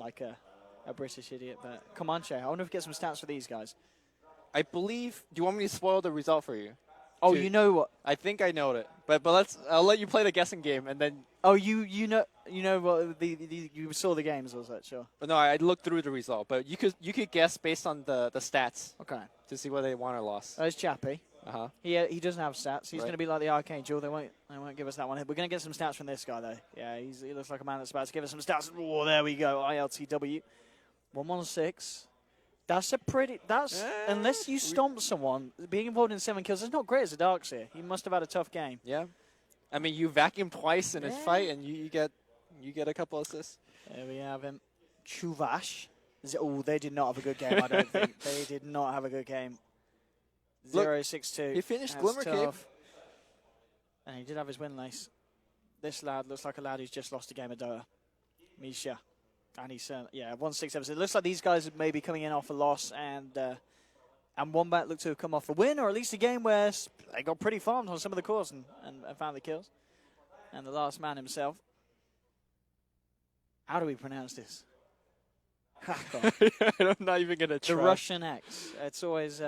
like a British idiot. But Comanche, I wonder if we get some stats for these guys. I believe. Do you want me to spoil the result for you? Oh, you know what? I think I know it, but I'll let you play the guessing game, and then. Oh, you know what you saw the games, was that sure? No, I looked through the result, but you could guess based on the stats. Okay. To see whether they won or lost. There's Chappie. He doesn't have stats. He's going to be like the Archangel. They won't give us that one. We're going to get some stats from this guy though. Yeah, he looks like a man that's about to give us some stats. Oh, there we go. ILTW 116. That's a pretty. Unless you stomp someone, being involved in 7 kills is not great as a Darkseer. He must have had a tough game. Yeah, I mean you vacuum twice in a fight and you get a couple assists. There we have him. Chuvash. Oh, they did not have a good game. I don't think they did not have a good game. 0-6-2. He finished Glimmer Cape. And he did have his win lace. This lad looks like a lad who's just lost a game of Dota. Misha. And he's, 1-6-7. It looks like these guys may be coming in off a loss, and Wombat looked to have come off a win, or at least a game where they got pretty farmed on some of the cores and found the kills. And the last man himself. How do we pronounce this? I'm not even going to try. The Russian X. It's always...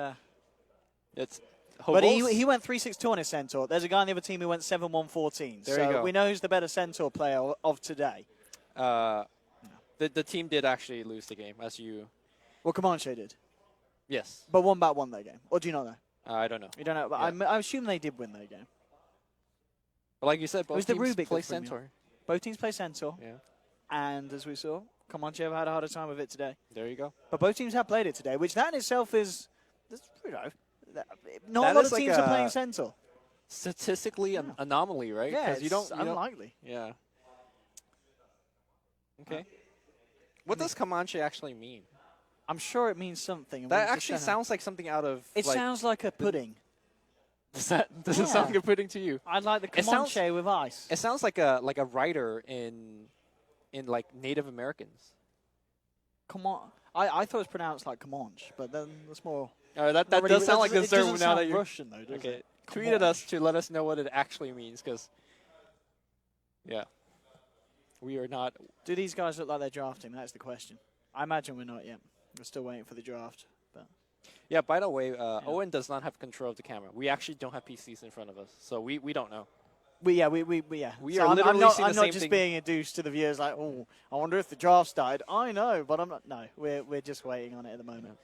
It's but he went 3-6-2 on his Centaur. There's a guy on the other team who went 7-1-14. There you go. We know who's the better Centaur player of today. The team did actually lose the game, as you... Well, Comanche did. Yes. But Wombat won their game. Or do you not know? I don't know. You don't know? But yeah. I assume they did win their game. But like you said, both teams play Centaur. Centaur. Both teams play Centaur. Yeah. And as we saw, Comanche have had a harder time with it today. There you go. But both teams have played it today, which that in itself is... Not a lot of teams are playing Centaur. Statistically an anomaly, right? Yeah, it's unlikely. Yeah. Okay. What does Comanche actually mean? I'm sure it means something. That actually sounds like something out of... It sounds like a pudding. Does it sound like a pudding to you? I like the Comanche with ice. It sounds like a writer in like Native Americans. Come on. I thought it was pronounced like Comanche, but then it's more... that does sound like a dessert. It doesn't sound Russian, though, does it? Tweet at us to let us know what it actually means, because, yeah, we are not... Do these guys look like they're drafting? That's the question. I imagine we're not yet. We're still waiting for the draft. But yeah, by the way, Owen does not have control of the camera. We actually don't have PCs in front of us, so we don't know. We are literally I'm not seeing the same just thing. being a douche to the viewers like, oh, I wonder if the draft started. I know, but I'm not. No, we're just waiting on it at the moment.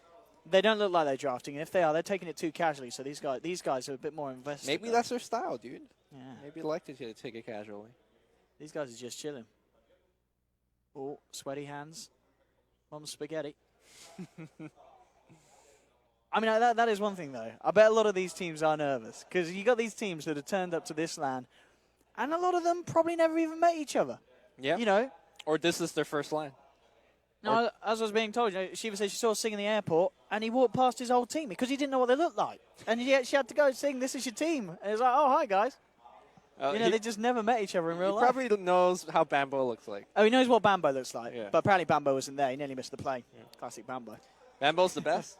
They don't look like they're drafting. If they are, they're taking it too casually. So these guys are a bit more invested. Maybe that's their style, dude. Yeah. Maybe they like to take it casually. These guys are just chilling. Oh, sweaty hands. Mom's spaghetti. I mean, that is one thing, though. I bet a lot of these teams are nervous. Because you got these teams that have turned up to this LAN, and a lot of them probably never even met each other. Yeah. You know? Or this is their first LAN. No, as I was being told, Shiva said she saw us sing in the airport, and he walked past his whole team because he didn't know what they looked like. And she had to go sing, "This is your team." And he's like, "Oh, hi, guys." They just never met each other in real life. He probably knows how Bambo looks like. Oh, he knows what Bambo looks like. Yeah. But apparently Bambo wasn't there. He nearly missed the play. Yeah. Classic Bambo. Bambo's the best.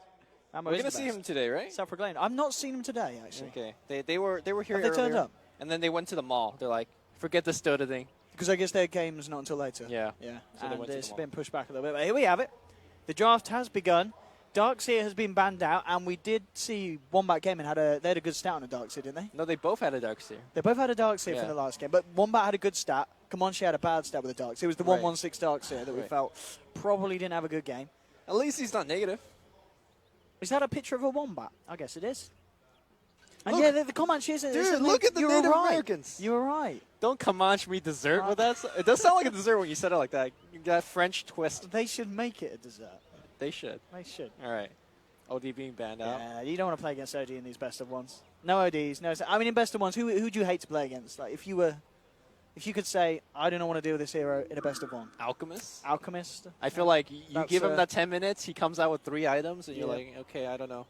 Bambo We're going to see him today, right? Self-proclaimed. I've not seen him today, actually. Okay. They were here Have they turned up? And then they went to the mall. They're like, forget this Dota thing. Because I guess their game's not until later. Yeah. Yeah. So and it's been been pushed back a little bit. But here we have it. The draft has begun. Darkseer has been banned out, and we did see Wombat Gaming they had a good stat on a Darkseer, didn't they? No, they both had a Darkseer. They both had a Darkseer for the last game, but Wombat had a good stat. Comanche had a bad stat with a Darkseer. It was the 116 Darkseer that we felt probably didn't have a good game. At least he's not negative. Is that a picture of a Wombat? I guess it is. And look, the Comanche is... Dude, look at the Native Americans. You were right. Don't Comanche me dessert with that. It does sound like a dessert when you said it like that. You got French twist. They should make it a dessert. They should. They should. All right. OD being banned out. Yeah, you don't want to play against OD in these best of ones. No ODs. No. I mean, in best of ones, who do you hate to play against? Like, if you could say, I don't want to deal with this hero in a best of one. Alchemist. Alchemist. I feel like you give him that 10 minutes, he comes out with 3 items, and you're like, okay, I don't know.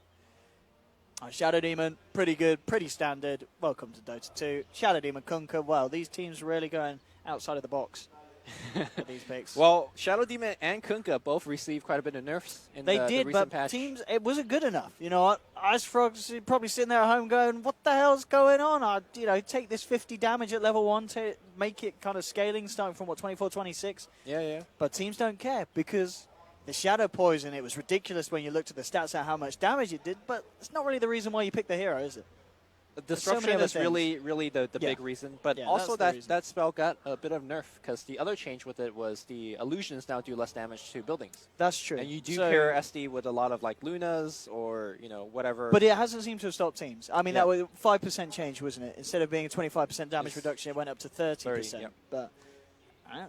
Shadow Demon, pretty good, pretty standard. Welcome to Dota 2. Shadow Demon, Kunkka. Well, these teams really going outside of the box. with these picks. Well, Shadow Demon and Kunkka both received quite a bit of nerfs in they the did, recent but patch. teams, it wasn't good enough. You know, Ice Frog's probably sitting there at home going, what the hell's going on? Take this 50 damage at level 1 to make it kind of scaling, starting from, 24, 26? Yeah. But teams don't care because the Shadow Poison, it was ridiculous when you looked at the stats at how much damage it did, but it's not really the reason why you pick the hero, is it? Disruption is things. really the big reason, but also that spell got a bit of nerf because the other change with it was the illusions now do less damage to buildings. That's true. And you do pair SD with a lot of like Lunas or whatever. But it hasn't seemed to have stopped teams. I mean, that was 5% change, wasn't it? Instead of being a 25% damage reduction, it went up to 30%. But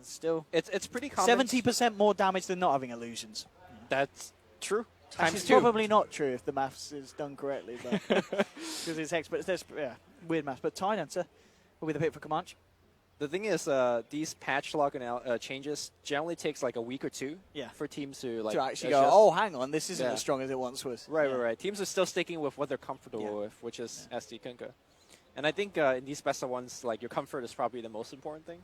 still, it's pretty common. 70% more damage than not having illusions. That's true. It's probably not true if the maths is done correctly, but because it's hex. But there's weird maths. But Tide Hunter will be the pick for Comanche. The thing is, these patch logging out changes generally takes like a week or two for teams to actually go, oh, hang on, this isn't as strong as it once was. Right. Teams are still sticking with what they're comfortable with, which is SD Kunkka. And I think in these best of ones, like your comfort is probably the most important thing.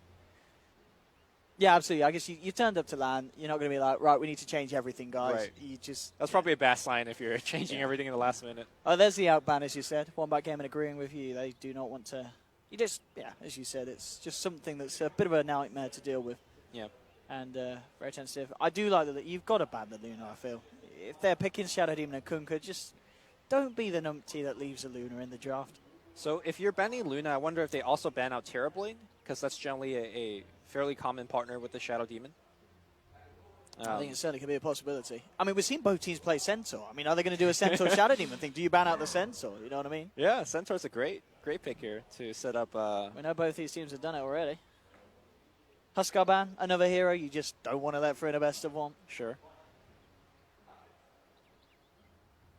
Yeah, absolutely. I guess you turned up to LAN. You're not going to be like, right, we need to change everything, guys. Right. You just That's probably a bad sign if you're changing everything in the last minute. Oh, there's the outban, as you said. Wombat game and agreeing with you. They do not want to. You just, as you said, it's just something that's a bit of a nightmare to deal with. Yeah. And very sensitive. I do like that you've got to ban the Luna, I feel. If they're picking Shadow Demon and Kunkka, just don't be the numpty that leaves a Luna in the draft. So if you're banning Luna, I wonder if they also ban out Terrorblade, because that's generally a fairly common partner with the Shadow Demon. I think it certainly could be a possibility. I mean, we've seen both teams play Centaur. I mean, are they going to do a Centaur Shadow Demon thing? Do you ban out the Centaur? You know what I mean? Yeah, Centaur's a great pick here to set up. We know both these teams have done it already. Huskar ban, another hero you just don't want to let through in a best of one. Sure.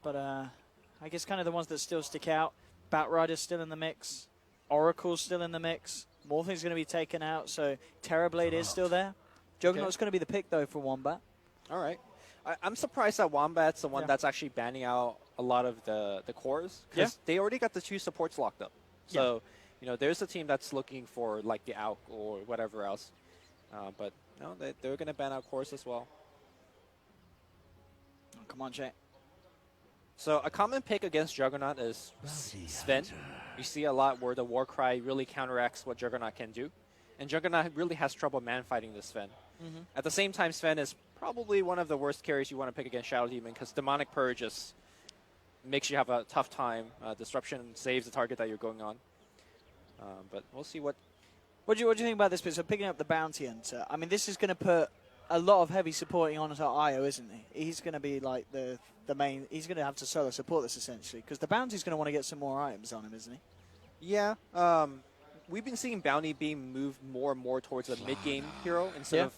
But I guess kind of the ones that still stick out. Batrider's still in the mix. Oracle's still in the mix. Morphing's going to be taken out, so Terrorblade is still there. Juggernaut's going to be the pick, though, for Wombat. All right. I'm surprised that Wombat's the one that's actually banning out a lot of the cores, because they already got the 2 supports locked up. So, there's a team that's looking for, like, the AUK or whatever else. But, no, they're going to ban out cores as well. Oh, come on, Jay. So, a common pick against Juggernaut is Sven. You see a lot where the Warcry really counteracts what Juggernaut can do. And Juggernaut really has trouble man-fighting this Sven. At the same time, Sven is probably one of the worst carries you want to pick against Shadow Demon, because Demonic Purge just makes you have a tough time. Disruption saves the target that you're going on. But we'll see what... What do you think about this bit? So picking up the Bounty Hunter, I mean, this is going to put a lot of heavy supporting onto Io, isn't he? He's going to be like the main... He's going to have to solo support this, essentially, because the Bounty's going to want to get some more items on him, isn't he? Yeah. We've been seeing Bounty being moved more and more towards a mid-game hero instead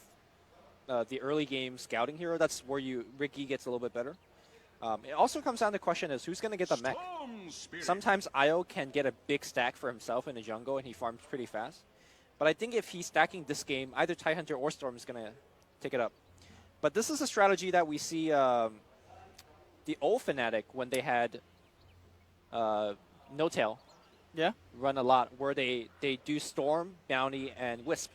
of the early game scouting hero. That's where Ricky gets a little bit better. It also comes down to the question is who's going to get the mech. Sometimes Io can get a big stack for himself in the jungle and he farms pretty fast. But I think if he's stacking this game, either Tidehunter or Storm is going to take it up. But this is a strategy that we see the old Fnatic when they had No Tail. Run a lot where they do Storm, Bounty, and Wisp.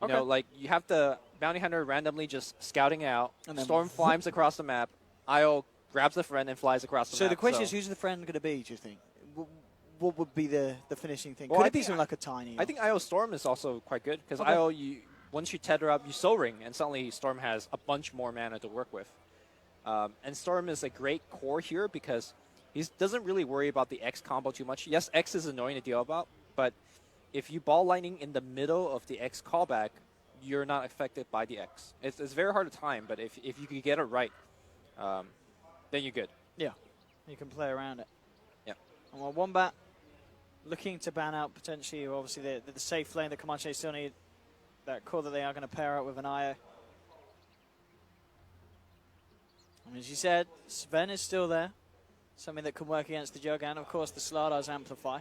You know, like you have the Bounty Hunter randomly just scouting out. And Storm flies across the map. Io grabs the friend and flies across the map. So the question is, who's the friend going to be, do you think? What would be the finishing thing? Well, Could it be something like a tiny? I think Io Storm is also quite good, because Io, once you tether up, you Soul Ring, and suddenly Storm has a bunch more mana to work with. And Storm is a great core here because he doesn't really worry about the X combo too much. Yes, X is annoying to deal about, but if you ball lightning in the middle of the X callback, you're not affected by the X. It's very hard to time, but if you can get it right, then you're good. Yeah, you can play around it. Yeah. And well, Wombat looking to ban out potentially, obviously, the safe lane that Comanche still need. That core that they are going to pair up with an Io. And as you said, Sven is still there. Something that can work against the Jug, and of course the Slardars amplify.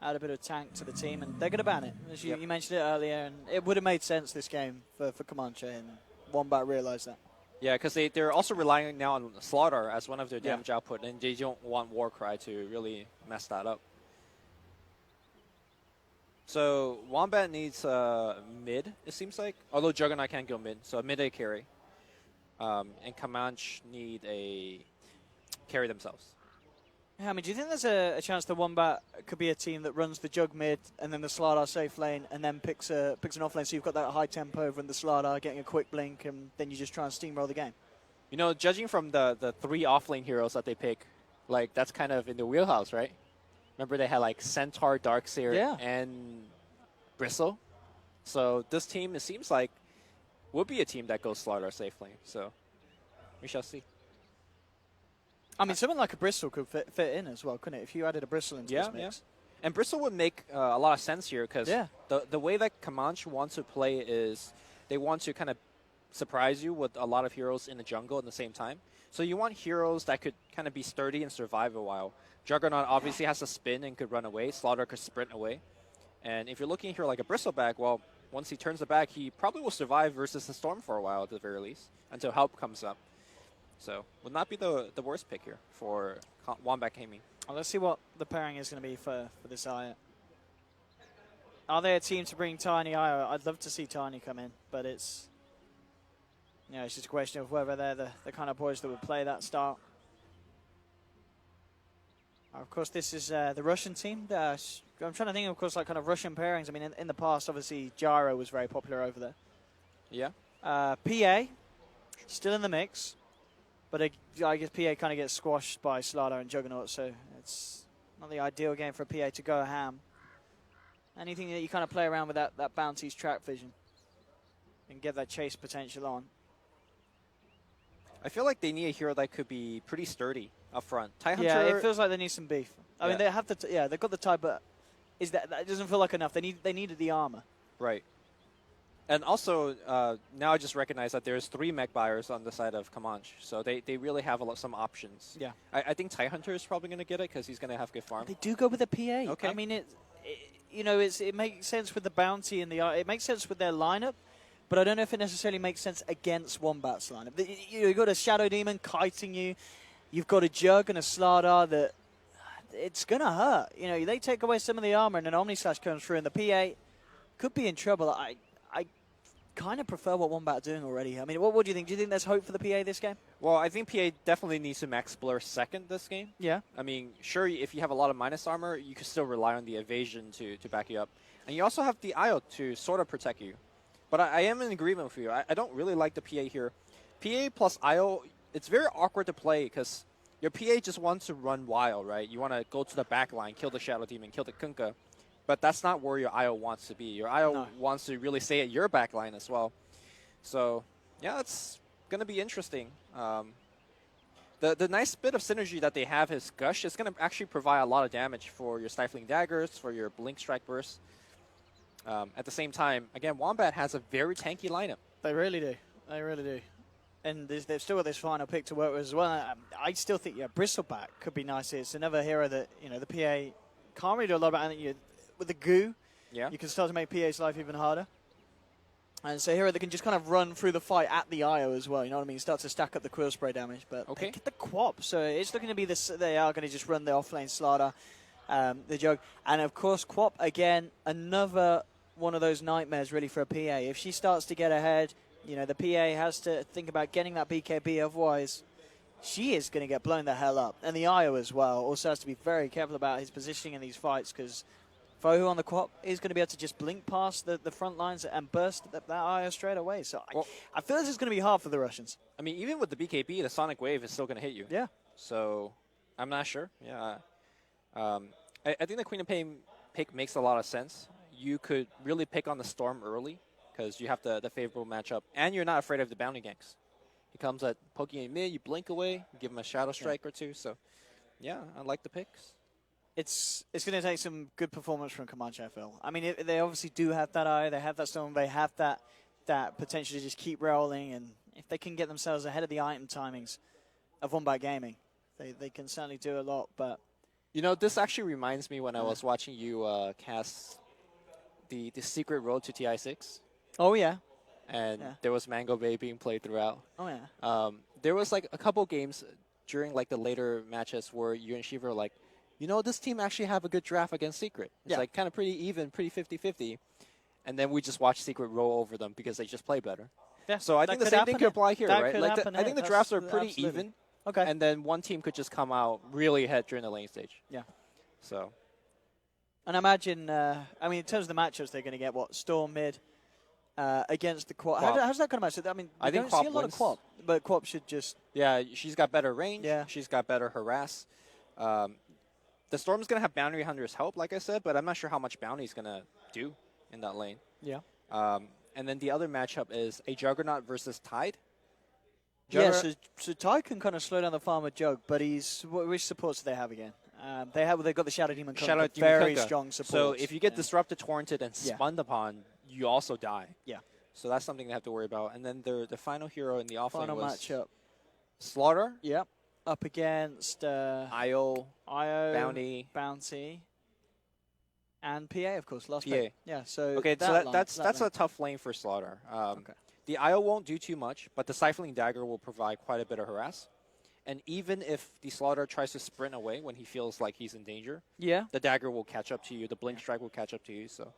Add a bit of tank to the team, and they're going to ban it. As you mentioned it earlier, and it would have made sense this game for Comanche, and Wombat realized that. Yeah, because they're also relying now on Slaughter as one of their damage output, and they don't want Warcry to really mess that up. So Wombat needs mid, it seems like. Although Juggernaut can't go mid, so a mid A carry. And Comanche need a carry themselves. Yeah, I mean, do you think there's a chance the Wombat could be a team that runs the Jug mid and then the Slardar safe lane and then picks an off lane, so you've got that high tempo over in the Slardar getting a quick blink, and then you just try and steamroll the game? You know, judging from the 3 off-lane heroes that they pick, like, that's kind of in the wheelhouse, right? Remember they had, like, Centaur, Darkseer, and Bristle? So this team, it seems like, would be a team that goes Slardar safe lane. So we shall see. I mean, something like a Bristle could fit in as well, couldn't it? If you added a Bristle into this mix. Yeah. And Bristle would make a lot of sense here because the way that Comanche wants to play is they want to kind of surprise you with a lot of heroes in the jungle at the same time. So you want heroes that could kind of be sturdy and survive a while. Juggernaut obviously has to spin and could run away. Slaughter could sprint away. And if you're looking here like a Bristleback, well, once he turns the back, he probably will survive versus the Storm for a while at the very least until help comes up. So would not be the worst pick here for Wombat Gaming. Well, let's see what the pairing is going to be for this Aya. Are they a team to bring Tiny Aya? I'd love to see Tiny come in, but it's just a question of whether they're the kind of boys that would play that style. Of course, this is the Russian team. I'm trying to think, of course, like kind of Russian pairings. I mean, in the past, obviously, Gyro was very popular over there. Yeah. PA, still in the mix. But I guess PA kind of gets squashed by Slardar and Juggernaut, so it's not the ideal game for PA to go ham. Anything that you kind of play around with that Bounty's track vision and get that chase potential on. I feel like they need a hero that could be pretty sturdy up front. Tidehunter, yeah, it feels like they need some beef. I mean, they have they've got the type, but that doesn't feel like enough. They needed the armor. Right. And also, now I just recognize that there's 3 mech buyers on the side of Comanche, so they really have some options. Yeah. I think Tidehunter is probably going to get it because he's going to have good farm. They do go with a PA. Okay. I mean, it makes sense with the bounty and it makes sense with their lineup, but I don't know if it necessarily makes sense against Wombat's lineup. You've got a Shadow Demon kiting you. You've got a Jug and a Slardar that it's going to hurt. They take away some of the armor and an Omnislash comes through and the PA could be in trouble. I kind of prefer what Wombat are doing already. I mean, what do you think? Do you think there's hope for the PA this game? Well, I think PA definitely needs to max Blur second this game. Yeah. I mean, sure, if you have a lot of minus armor, you can still rely on the evasion to back you up. And you also have the IO to sort of protect you. But I am in agreement with you. I don't really like the PA here. PA plus IO, it's very awkward to play because your PA just wants to run wild, right? You want to go to the back line, kill the Shadow Demon, kill the Kunkka. But that's not where your IO wants to be. Your IO wants to really stay at your back line as well. So, yeah, it's going to be interesting. The nice bit of synergy that they have is Gush. It's going to actually provide a lot of damage for your Stifling Daggers, for your Blink Strike Burst. At the same time, again, Wombat has a very tanky lineup. They really do. They really do. And they've still got this final pick to work with as well. I still think, Bristleback could be nice. It's another hero that, the PA can't really do a lot about. With the goo, you can start to make PA's life even harder. And it's a hero that can just kind of run through the fight at the IO as well. You know what I mean? Start to stack up the Quill Spray damage. But they get the Quap, so it's looking to be this. They are going to just run the offlane Slardar, the Jug. And of course, Quap, again, another one of those nightmares really for a PA. If she starts to get ahead, the PA has to think about getting that BKB, otherwise she is going to get blown the hell up. And the IO as well also has to be very careful about his positioning in these fights because Fohu on the Quap is going to be able to just blink past the front lines and burst that IO straight away. So I feel this is going to be hard for the Russians. I mean, even with the BKB, the Sonic Wave is still going to hit you. Yeah. So I'm not sure. Yeah. I think the Queen of Pain pick makes a lot of sense. You could really pick on the Storm early because you have the favorable matchup, and you're not afraid of the bounty ganks. He comes at poking in mid, you blink away, you give him a Shadow Strike or two. So, yeah, I like the picks. It's going to take some good performance from Comanche, I feel. I mean, they obviously do have that eye, they have that storm, they have that potential to just keep rolling, and if they can get themselves ahead of the item timings of Wombat Gaming, they can certainly do a lot. But this actually reminds me when I was watching you cast the Secret Road to TI6. Oh, yeah. And there was Mango Bay being played throughout. Oh, yeah. There was like a couple games during like the later matches where you and Shiva were like, you know, this team actually have a good draft against Secret. It's Yeah. like kind of pretty even, pretty 50-50. And then we just watch Secret roll over them because they just play better. Yeah, So I that think the could same happen thing here. could apply here, That right? could Like happen I here. think the That's drafts are pretty absolutely. even. Okay. And then one team could just come out really ahead during the lane stage. Yeah. So. And I imagine, I mean, in terms of the matchups, they're going to get what? Storm mid against the Quap. Quap. How's that going to match? I mean, I we think don't see Quap a lot wins. of Quap, but Quap should just... Yeah, she's got better range. Yeah. She's got better harass. The Storm's going to have Bounty Hunter's help, like I said, but I'm not sure how much Bounty's going to do in that lane. Yeah. And then the other matchup is a Juggernaut versus Tide. Yeah, so Ty can kind of slow down the farm with Jug, but which supports do they have again? They've got the Shadow Demon Kunkka, very strong support. So if you get disrupted, torrented, and Yeah. spun upon, you also die. Yeah. So that's something they have to worry about. And then the final hero in the offlane Final was matchup. Slaughter, Yep. Up against IO, IO, Bounty. and PA, of course, last PA. pick. Yeah, so Okay, so that line- that's line. a tough lane for Slaughter. Okay. The IO won't do too much, but the Siphoning Dagger will provide quite a bit of harass. And even if the Slaughter tries to sprint away when he feels like he's in danger, Yeah. the Dagger will catch up to you. The Blink Strike will catch up to you. So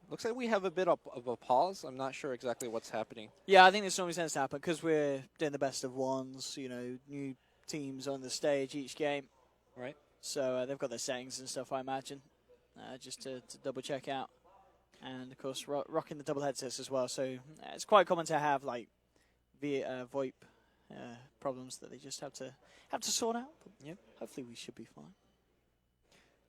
looks like we have a bit of a pause. I'm not sure exactly what's happening. Yeah, I think this normally tends to happen because we're doing the best of ones, you know, new teams on the stage each game. Right. So they've got their settings and stuff, I imagine, just to double check out. And, of course, rocking the double headsets as well. So it's quite common to have, like, VoIP problems that they just have to sort out. But Yep. hopefully we should be fine.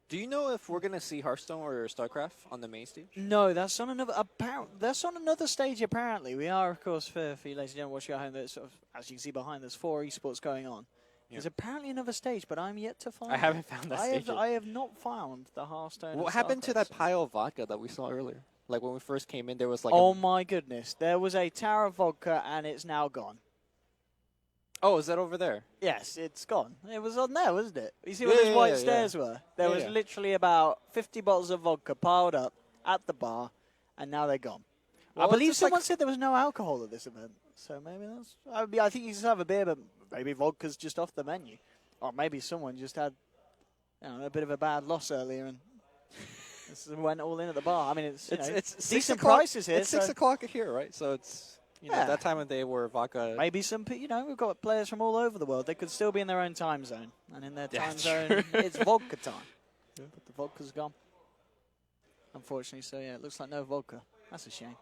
Do you know if we're going to see Hearthstone or StarCraft on the main stage? No, that's on another stage. Apparently, we are, of course, for you ladies and gentlemen watching at home. There's sort of, as you can see behind, there's 4 esports going on. Yep. There's apparently another stage, but I'm yet to find. I haven't found that stage yet. I have not found the Hearthstone. What and happened to that StarCraft. pile of vodka that we saw earlier? Like when we first came in, there was like Oh my goodness! There was a tower of vodka, and it's now gone. Oh, is that over there? Yes, it's gone. It was on there, wasn't it? You see where Yeah, those yeah, white yeah, stairs were? There Yeah, was yeah. literally about 50 bottles of vodka piled up at the bar, and now they're gone. Well, I believe it's just like someone said there was no alcohol at this event, so maybe that's. I think you just have a beer, but maybe vodka's just off the menu, or maybe someone just had, a bit of a bad loss earlier and this went all in at the bar. I mean, it's decent prices here. It's 6 o'clock here, right? So it's Yeah. that time of day where vodka. Maybe we've got players from all over the world. They could still be in their own time zone, and in their time That's zone, true. it's vodka time. But the vodka's gone, unfortunately. So yeah, it looks like no vodka. That's a shame.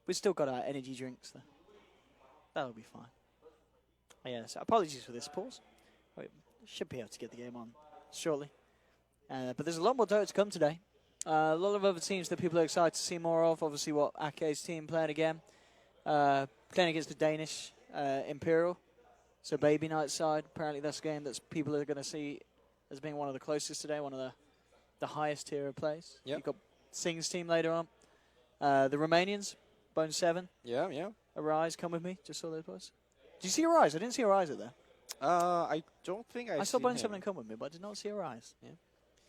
We've still got our energy drinks though. That'll be fine. Yeah, so apologies for this pause. We should be able to get the game on shortly. But there's a lot more Dota to come today. A lot of other teams that people are excited to see more of. Obviously, Ake's team playing again. Playing against the Danish Imperial. So Baby Night side. Apparently that's a game that people are going to see as being one of the closest today, one of the highest tier of plays. Yep. You've got Sing's team later on. The Romanians, Bone7, Yeah. Arise, come with me. Just saw those boys. Did you see Arise? I didn't see Arise there. I don't think I saw seen Bone7 him. and come with me, but I did not see Arise. Yeah.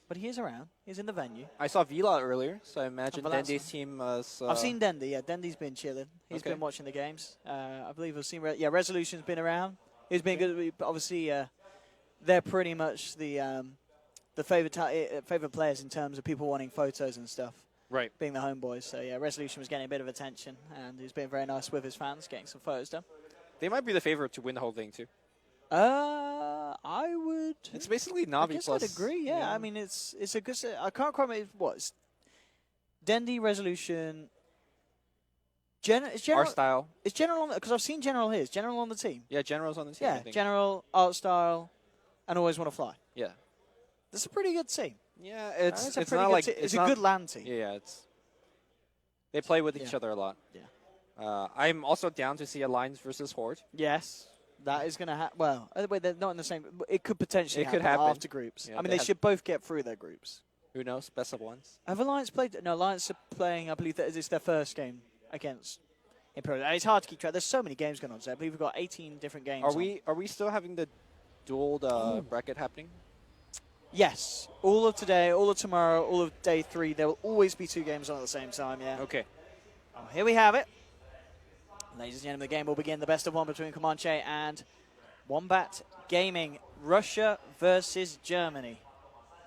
But he is around. He's in the venue. I saw Vila earlier, so I imagine Velasco. Dende's team was. I've seen Dendy. Yeah, Dendy's been chilling. He's Okay. been watching the games. I believe I've seen. Resolution's been around. He's been good. But obviously, they're pretty much the favorite players in terms of people wanting photos and stuff. Right. Being the homeboys. So yeah, Resolution was getting a bit of attention, and he's been very nice with his fans, getting some photos done. They might be the favorite to win the whole thing too. I would. It's basically I Navi guess plus. I'd agree. Yeah. I mean, it's a good. I can't quite remember what. It's Dendy, Resolution. It's Our General. style. It's General because I've seen General here. Is General on the team? Yeah, General's on the team. I Yeah, think. General, Art Style, and Always Want to Fly. Yeah. That's a pretty good team. Yeah, It's it's a pretty not good like team. It's a not- good LAN team. Yeah, it's. They play with each Yeah. other a lot. Yeah. I'm also down to see Alliance versus Horde. Yes, that is going to happen. Well, wait, they're not in the same. It could potentially. It could happen. after groups. Yeah, I mean, they they should both get through their groups. Who knows? Best of ones. Have Alliance played? No, Alliance are playing. I believe that it's their first game against Imperial. It's hard to keep track. There's so many games going on. So I believe we've got 18 different games. Are we still having the dual bracket happening? Yes, all of today, all of tomorrow, all of day 3. There will always be 2 games on at the same time. Yeah. Okay. Oh, here we have it. Ladies and gentlemen, the game will begin. The best of one between Comanche and Wombat Gaming, Russia versus Germany.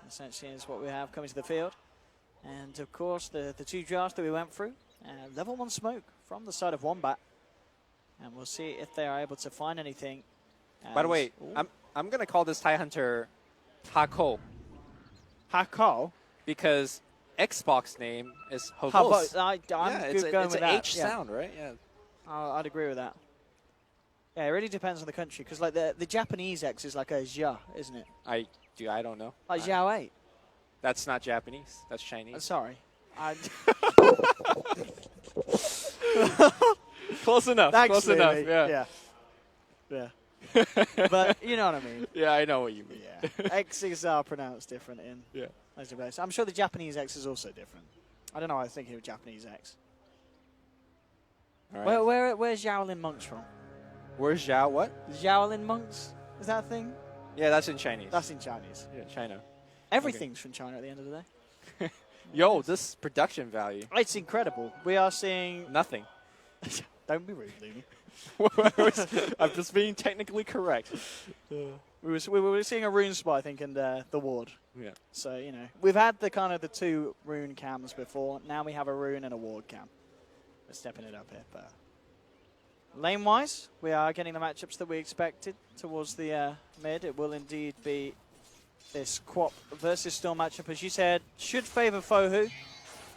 Essentially is what we have coming to the field. And of course, the two drafts that we went through, level 1 smoke from the side of Wombat. And we'll see if they are able to find anything. By the way, I'm going to call this TIE Hunter Hako. Hako? Because Xbox name is Hobos. I'm good going with it's an that. H sound, right? Yeah. I'd agree with that. Yeah, it really depends on the country, because like the Japanese X is like a Xia, isn't it? I don't know. Like Xiao 8. That's not Japanese. That's Chinese. Sorry. Close enough. Thanks, Close enough. Yeah. But you know what I mean. Yeah, I know what you mean. Yeah. X's are pronounced different in Asia. I'm sure the Japanese X is also different. I don't know why I was thinking of Japanese X. All right. Where's Shaolin monks from? Where's Zhao? What? Shaolin monks? Is that a thing? Yeah, that's in Chinese. That's in Chinese. Yeah, China. Everything's from China at the end of the day. Yo, this production value. It's incredible. We are seeing... Nothing. Don't be rude, Looney. I'm just being technically correct. We were seeing a rune spot, I think, in the ward. Yeah. So, you know, we've had the kind of the two rune cams before. Now we have a rune and a ward cam. We're stepping it up here. But lane-wise, we are getting the matchups that we expected towards the mid. It will indeed be this Quap versus Storm matchup, as you said, should favour Fohu.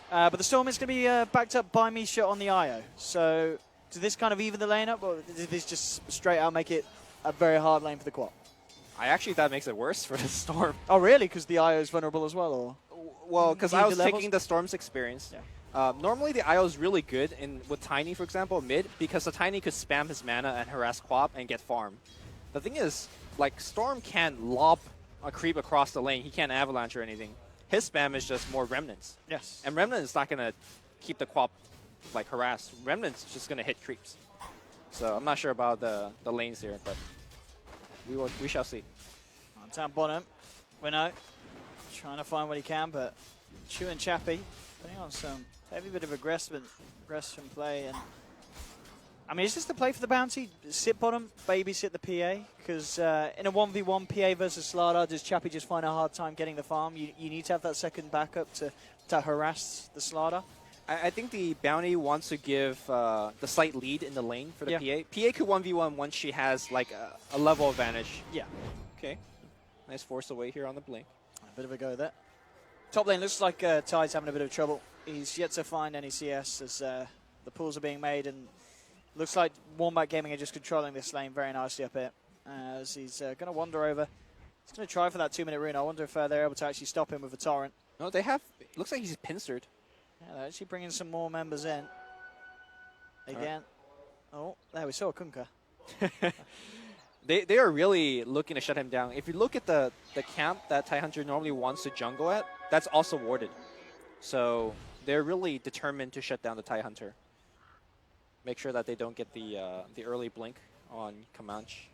But the Storm is going to be backed up by Misha on the IO. So does this kind of even the lane up, or does this just straight out make it a very hard lane for the Quap? I actually thought it makes it worse for the Storm. Oh, really? Because the IO is vulnerable as well? Or well, because I was levels? taking the Storm's experience. Yeah. Normally, the IO is really good with Tiny, for example, mid, because the Tiny could spam his mana and harass Quap and get farm. The thing is, like, Storm can't lob a creep across the lane. He can't avalanche or anything. His spam is just more Remnants. Yes. And Remnant is not going to keep the Quap, like, harassed. Remnant's just going to hit creeps. So I'm not sure about the lanes here, but we shall see. On down bottom, Winnow trying to find what he can, but Chu and Chappie putting on some heavy bit of aggressive play. And I mean, is this the play for the bounty? Sit bottom, babysit the PA? Because in a 1v1 PA versus Slardar, does Chappie just find a hard time getting the farm? You need to have that second backup to harass the Slardar. I think the bounty wants to give the slight lead in the lane for the PA. PA could 1v1 once she has like a level advantage. Yeah. Okay. Nice force away here on the blink. A bit of a go there. Top lane looks like Ty's having a bit of trouble. He's yet to find any CS as the pools are being made, and looks like Wombat Gaming are just controlling this lane very nicely up here. As he's going to wander over. He's going to try for that 2-minute rune. I wonder if they're able to actually stop him with a torrent. No, they have. It looks like he's pincered. Yeah, they're actually bringing some more members in. Again. Right. Oh, there we saw a Kunkka. They are really looking to shut him down. If you look at the camp that TIE Hunter normally wants to jungle at, that's also warded. So they're really determined to shut down the TIE Hunter. Make sure that they don't get the early blink on Comanche.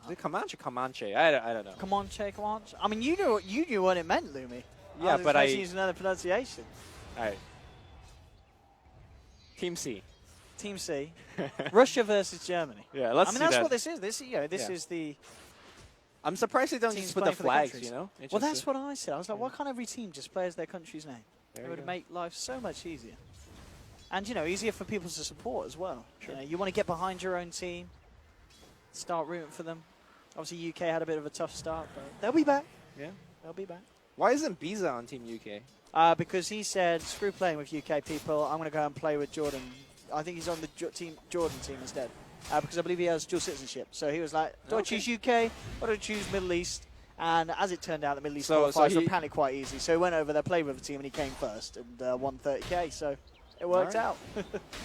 Is it Comanche or Comanche? I don't know. Comanche. I mean, you knew what it meant, Lumi. Yeah, but I use another pronunciation. All right. Team C. Team C. Russia versus Germany. Yeah, let's see that. That's what this is. This is the. I'm surprised they don't just put the flags, you know? Well, that's what I said. I was like, why can't every team just play as their country's name? It would make life so much easier. And, easier for people to support as well. Sure. You want to get behind your own team, start rooting for them. Obviously, UK had a bit of a tough start, but they'll be back. Yeah. They'll be back. Why isn't Biza on Team UK? Because he said, screw playing with UK people, I'm going to go and play with Jordan. I think he's on the Jordan team instead. Because I believe he has dual citizenship. So he was like, do I choose UK or do I choose Middle East? And as it turned out, the Middle East qualifiers were apparently quite easy. So he went over there, played with the team, and he came first and won 30k. So it worked out.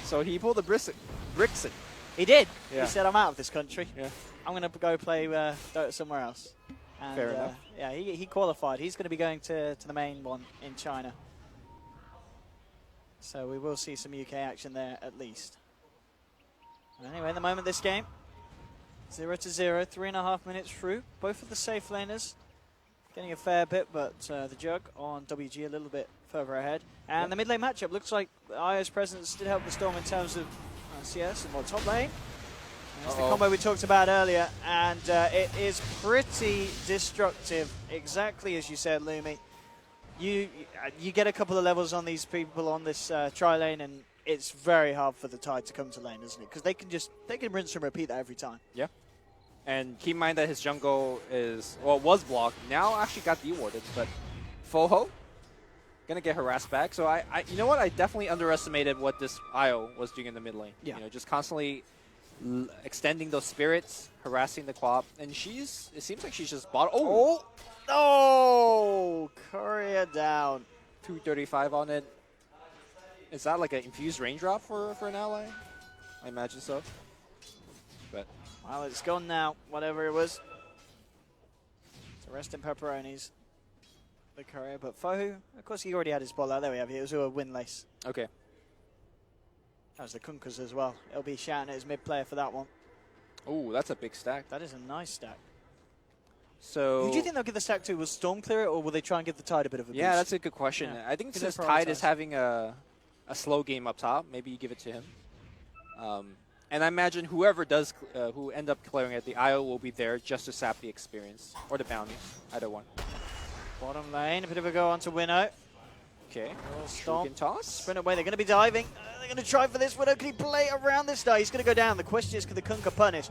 So he pulled the Brexit. He did. Yeah. He said, I'm out of this country. Yeah. I'm going to go play Dota somewhere else. And, fair enough. Yeah, he qualified. He's going to be going to the main one in China. So we will see some UK action there at least. But anyway, at the moment, this game, 0-0, 3.5 minutes through. Both of the safe laners getting a fair bit, but the Jug on WG a little bit further ahead. And the mid lane matchup looks like IO's presence did help the Storm in terms of CS and more top lane. That's the combo we talked about earlier, and it is pretty destructive, exactly as you said, Lumi. You get a couple of levels on these people on this tri-lane, and it's very hard for the Tide to come to lane, isn't it? Because they can rinse and repeat that every time. Yeah. And keep in mind that his jungle was blocked, now actually got dewarded, but Foho gonna get harassed back. So you know what? I definitely underestimated what this IO was doing in the mid lane. Yeah. You know, just constantly extending those spirits, harassing the Quap, and it seems like she's just bought. Oh, Courier down. 235 on it. Is that like an infused raindrop for an ally? I imagine so. But well, it's gone now, whatever it was. So rest in pepperonis. The Courier, but Fohu, of course, he already had his ball out. There we have it. It was a win lace. okay. That was the Kunkers as well. He'll be shouting at his mid player for that one. Oh, that's a big stack. That is a nice stack. So Who do you think they'll give the stack to? Will Storm clear it, or will they try and give the Tide a bit of a boost? yeah, that's a good question. Yeah. I think Because since they're Tide is prioritized. having a slow game up top, maybe you give it to him. And I imagine whoever does who end up clearing it, the IO will be there just to sap the experience or the bounty, either one. Bottom lane, a bit of a go on to Winnow. Okay. Storm. Shuriken toss. Sprint away, they're going to be diving. They're going to try for this. Winnow, can he play around this guy? He's going to go down. The question is, can the Kunker punish?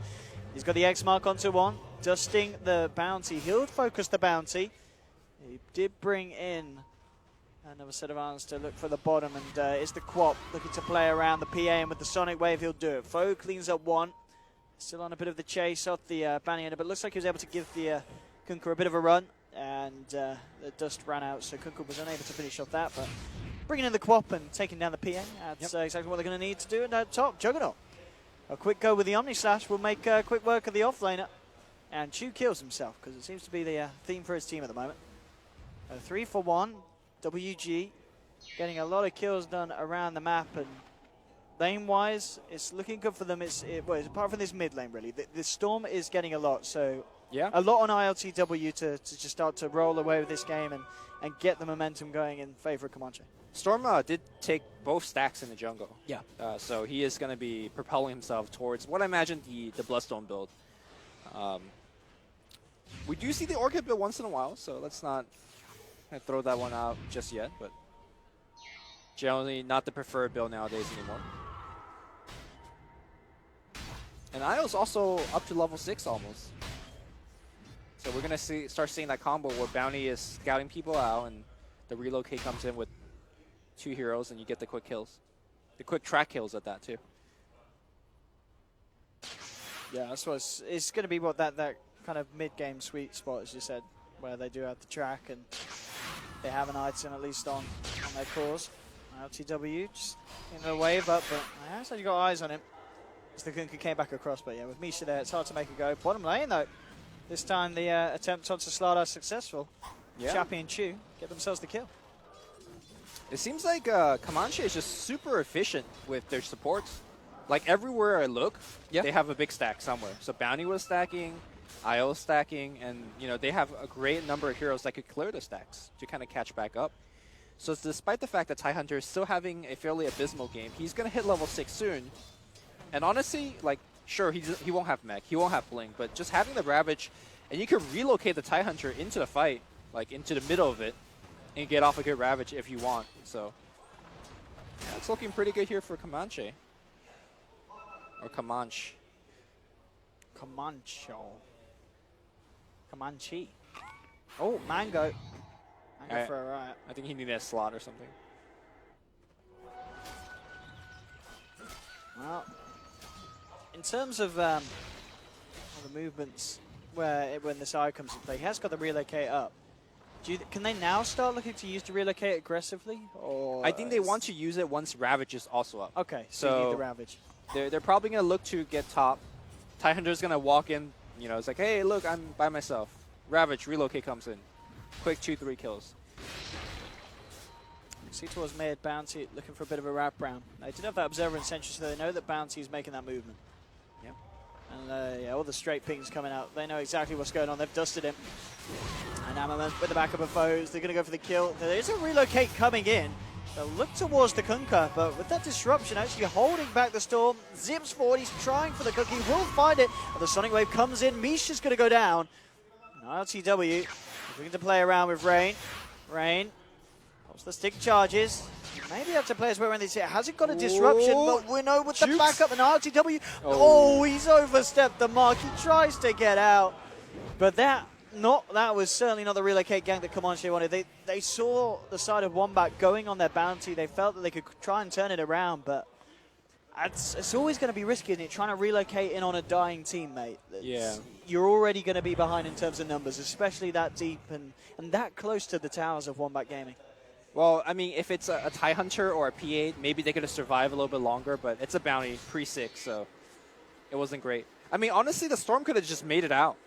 He's got the X mark onto one, dusting the bounty. He'll focus the bounty. He did bring in another set of arms to look for the bottom, and it's the Quap looking to play around the PA, and with the Sonic Wave, he'll do it. Foe cleans up one. Still on a bit of the chase off the bounty ender, but looks like he was able to give the Kunker a bit of a run, and the dust ran out, so Kunker was unable to finish off that, but bringing in the Quap and taking down the PA, that's exactly what they're going to need to do. And top, Juggernaut. A quick go with the Omni Slash will make quick work of the offlaner, and Chu kills himself, because it seems to be the theme for his team at the moment. 3 for 1, WG getting a lot of kills done around the map, and lane-wise, it's looking good for them. Well, apart from this mid lane, really. The Storm is getting a lot, so Yeah. a lot on ILTW to just start to roll away with this game and get the momentum going in favor of Comanche. Storm did take both stacks in the jungle. Yeah. So he is going to be propelling himself towards what I imagine the Bloodstone build. We do see the Orchid build once in a while, so let's not throw that one out just yet, but generally not the preferred build nowadays anymore. And Io's also up to level 6 almost. So we're going to start seeing that combo where Bounty is scouting people out and the relocate comes in with 2 heroes and you get the quick kills. The quick track kills at that too. Yeah, that's what it's going to be, what that kind of mid-game sweet spot, as you said, where they do have the track and they have an item at least on their cores. LTW just in the wave up, but I actually got eyes on him. As the Kunka came back across, but yeah, with Misha there, it's hard to make a go. Bottom lane though, this time the attempt onto Slardar successful. Yeah. Chappie and Chu get themselves the kill. It seems like Comanche is just super efficient with their supports. Like everywhere I look, they have a big stack somewhere. So Bounty was stacking, IO stacking, and they have a great number of heroes that could clear the stacks to kind of catch back up. So despite the fact that Tidehunter is still having a fairly abysmal game, he's going to hit level 6 soon. And honestly, like, sure, he won't have mech, he won't have blink, but just having the Ravage, and you can relocate the Tidehunter into the fight, like into the middle of it, and get off a good Ravage if you want. So yeah, it's looking pretty good here for Comanche. Or Comanche. Comanche. Oh, Mango. Mango for a riot. I think he needed a slot or something. Well, in terms of the movements when this eye comes into play, he has got the relocate up. Can they now start looking to use the relocate aggressively? Or I think they want to use it once Ravage is also up. Okay, so you need the Ravage. They're probably going to look to get top. Tidehunter's going to walk in, it's like, hey, look, I'm by myself. Ravage, relocate comes in. Quick 2-3 kills. See towards mid, Bounty looking for a bit of a wrap round. They did have that Observer and Sentry, so they know that Bounty is making that movement. Yep. And yeah, all the straight pings coming out. They know exactly what's going on. They've dusted him. And Ammerman with the backup of foes. They're going to go for the kill. There is a relocate coming in. They'll look towards the Kunkka, but with that disruption actually holding back the Storm, zips forward, he's trying for the cookie, will find it, but the Sonic Wave comes in, Misha's going to go down. RTW looking to play around with Rain. Rain pops the stick charges. Maybe have to play as well around this here. Hasn't got a disruption, but Winnow with the backup and RTW. Oh, he's overstepped the mark. He tries to get out, but that was certainly not the relocate gang that Comanche wanted. They saw the side of Wombat going on their bounty. They felt that they could try and turn it around, but it's always going to be risky, isn't it? Trying to relocate in on a dying teammate. Yeah. You're already going to be behind in terms of numbers, especially that deep and that close to the towers of Wombat Gaming. Well, I mean, if it's a TIE Hunter or a P8, maybe they could have survived a little bit longer, but it's a bounty pre-6, so it wasn't great. I mean, honestly, the Storm could have just made it out.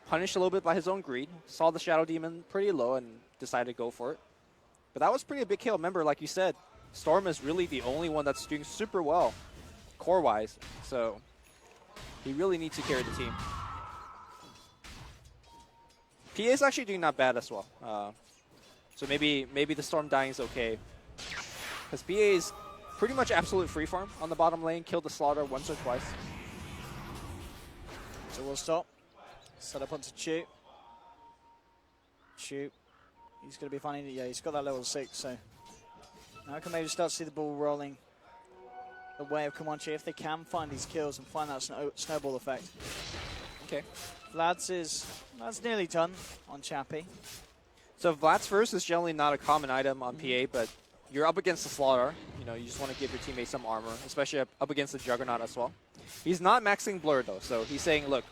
Punished a little bit by his own greed, saw the Shadow Demon pretty low and decided to go for it. But that was pretty a big kill. Remember, like you said, Storm is really the only one that's doing super well, core-wise. So he really needs to carry the team. PA is actually doing not bad as well. So maybe the Storm dying is okay. Because PA is pretty much absolute free farm on the bottom lane, killed the Slaughter once or twice. So we'll stop. Set up onto Chu. Chu. He's going to be finding it. Yeah, he's got that level 6, so now I can maybe start to see the ball rolling the way of Comanche if they can find these kills and find that snowball effect. Okay. That's nearly done on Chappie. So Vlad's first is generally not a common item on PA, but you're up against the Slaughter. You know, you just want to give your teammate some armor, especially up against the Juggernaut as well. He's not maxing Blur though, so he's saying, look,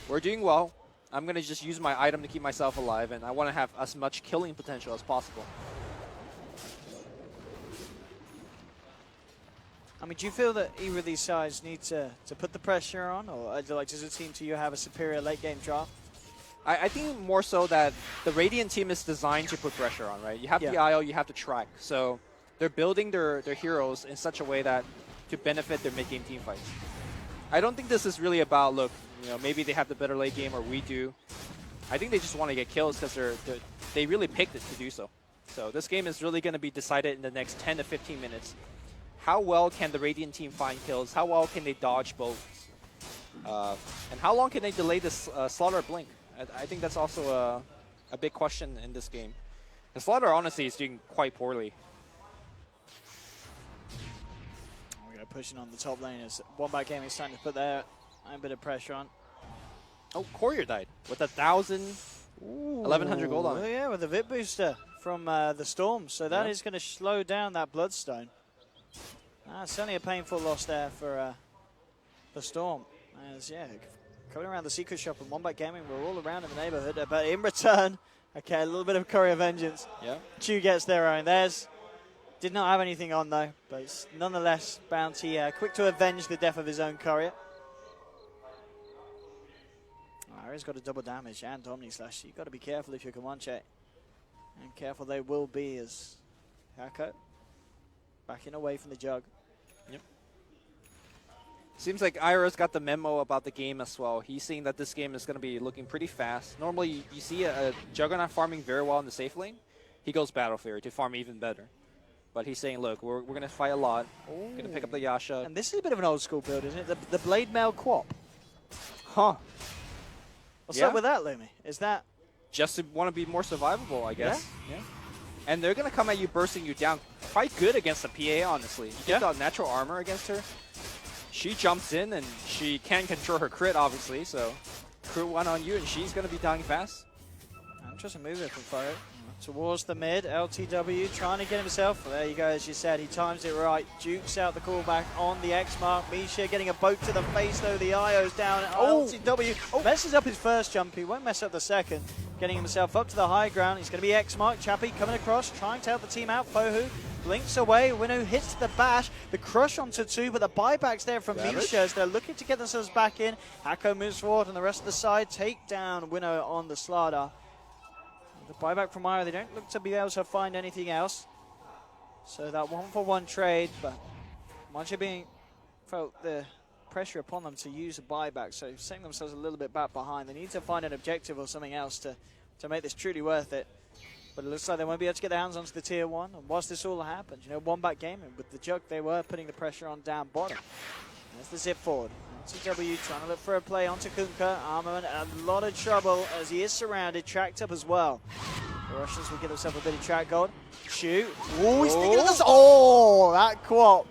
we're doing well. I'm going to just use my item to keep myself alive, and I want to have as much killing potential as possible. I mean, do you feel that either of these sides need to put the pressure on, or does it seem to you have a superior late-game draft? I think more so that the Radiant team is designed to put pressure on, right? You have the IO, you have to track. So they're building their heroes in such a way that to benefit their mid-game team fights. I don't think this is really about, look, you know, maybe they have the better late game or we do. I think they just want to get kills because they really picked it to do so. So this game is really going to be decided in the next 10 to 15 minutes. How well can the Radiant team find kills? How well can they dodge both? And how long can they delay this Slaughter blink? I think that's also a big question in this game. The Slaughter, honestly, is doing quite poorly. We're going to push in on the top lane as Wombat Gaming is starting to put their own bit of pressure on. Oh, Courier died with 1,100 gold on it. Oh, yeah, with a VIP booster from the Storm. So that is going to slow down that Bloodstone. Certainly a painful loss there for the Storm. As, coming around the secret shop of Wombat Gaming, we're all around in the neighborhood. But in return, okay, a little bit of Courier Vengeance. Yeah. Chu gets their own. Did not have anything on, though. But it's nonetheless, Bounty quick to avenge the death of his own Courier. He's got a double damage and Omni Slash. You've got to be careful if you're Comanche. And careful they will be as Hako backing away from the Jug. Yep. Seems like Ira's got the memo about the game as well. He's seeing that this game is going to be looking pretty fast. Normally, you see a Juggernaut farming very well in the safe lane. He goes Battle Fury to farm even better. But he's saying, look, we're going to fight a lot. We're going to pick up the Yasha. And this is a bit of an old school build, isn't it? The Blade Mail Quap. Huh. What's up with that, Lumi? Is that just to want to be more survivable, I guess. Yeah. And they're going to come at you, bursting you down. Quite good against the PA, honestly. You get the natural armor against her. She jumps in, and she can control her crit, obviously. So, crit one on you, and she's going to be dying fast. Interesting move there from Fire. Towards the mid, LTW trying to get himself. Well, there you go, as you said, he times it right. Jukes out the callback on the X mark. Misha getting a boat to the face, though. The IO's down. LTW messes up his first jump. He won't mess up the second. Getting himself up to the high ground. He's going to be X mark. Chappie coming across, trying to help the team out. Fohu blinks away. Winnow hits the bash. The crush onto 2, but the buyback's there from Misha as they're looking to get themselves back in. Hako moves forward, and the rest of the side take down Winnow on the Slaughter. The buyback from Ira, they don't look to be able to find anything else. So that 1-for-1 trade, but Manche felt the pressure upon them to use a buyback, so setting themselves a little bit back behind. They need to find an objective or something else to make this truly worth it. But it looks like they won't be able to get their hands onto the tier 1. And whilst this all happens, Wombat Gaming with the Jug, they were putting the pressure on down bottom. There's the zip forward. TW trying to look for a play onto Kunkka. Armament in a lot of trouble as he is surrounded, tracked up as well. The Russians will give themselves a bit of track gold. Shoot. Oh, he's thinking of this. Oh, that quap.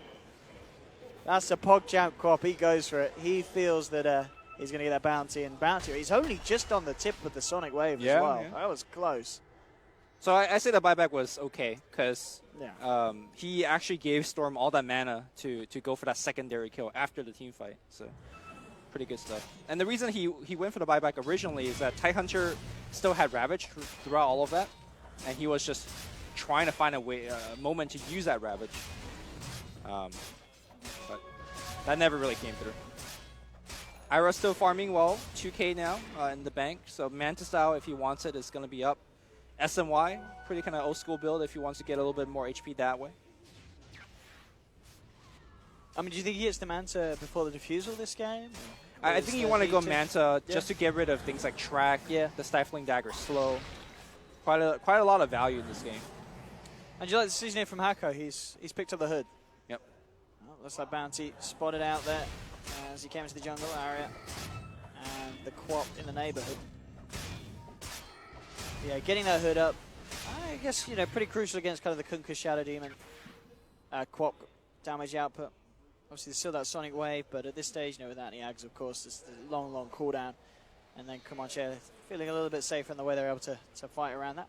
That's a PogChamp quap. He goes for it. He feels that he's going to get that bounty. And bounty, he's only just on the tip of the Sonic Wave as well. Yeah. That was close. So I say the buyback was okay because he actually gave Storm all that mana to go for that secondary kill after the team fight. So pretty good stuff. And the reason he went for the buyback originally is that Tidehunter still had Ravage throughout all of that, and he was just trying to find a moment to use that Ravage. But that never really came through. Ira still farming well, 2k now in the bank. So Manta style, if he wants it, is going to be up. SMY, pretty kind of old school build if he wants to get a little bit more HP that way. I mean, do you think he gets the Manta before the Diffusal this game? I think you want to go Manta just to get rid of things like Track, the Stifling Dagger slow. Quite a lot of value in this game. And do you like the seasoning from Hako? He's picked up the hood. Yep. Oh, looks like Bounty spotted out there as he came into the jungle area. And the quap in the neighborhood. Yeah, getting that hood up, I guess, pretty crucial against kind of the Kunkka Shadow Demon quap damage output. Obviously, there's still that Sonic Wave, but at this stage, without any Ags, of course, it's the long cooldown. And then Comanche feeling a little bit safer in the way they're able to fight around that.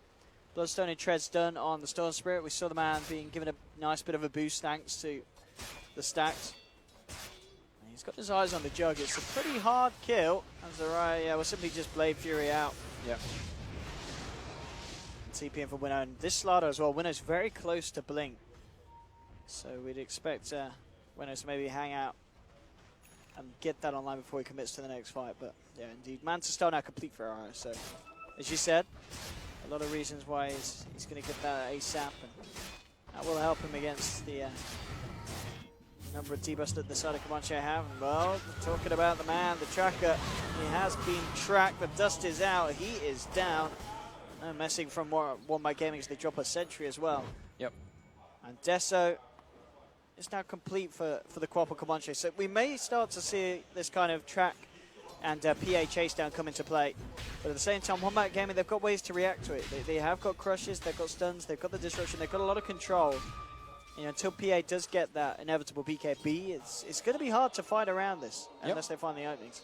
Bloodstone and Treads done on the Storm Spirit. We saw the man being given a nice bit of a boost thanks to the stacks. And he's got his eyes on the Jug. It's a pretty hard kill. As the we'll simply just Blade Fury out. Yep. TP in for Winnow, and this Slider as well. Winnow's very close to Blink, so we'd expect Winnow to maybe hang out and get that online before he commits to the next fight. But yeah, indeed, Manta's still now complete for Ira. So, as you said, a lot of reasons why he's going to get that ASAP, and that will help him against the number of T-Busts that the side of Comanche have. And, well, talking about the man, the tracker, he has been tracked. The dust is out. He is down. No messing from Wombat Gaming as they drop a sentry as well. Yep. And Deso is now complete for the Quap and Comanche. So we may start to see this kind of track and PA chase down come into play. But at the same time, Wombat Gaming, they've got ways to react to it. They have got crushes, they've got stuns, they've got the disruption, they've got a lot of control. Until PA does get that inevitable BKB, it's going to be hard to fight around this unless they find the openings.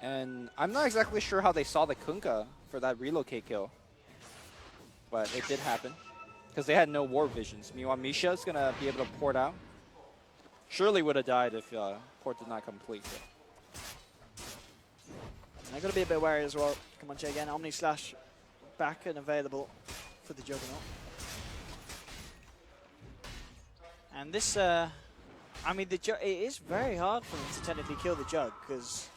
And I'm not exactly sure how they saw the Kunkka for that relocate kill. But it did happen. Because they had no war visions. Meanwhile, Misha's going to be able to port out. Surely would have died if port did not complete. They've got to be a bit wary as well. Comanche again. Omni Slash back and available for the Juggernaut. And this, I mean, it is very hard for them to technically kill the Jug because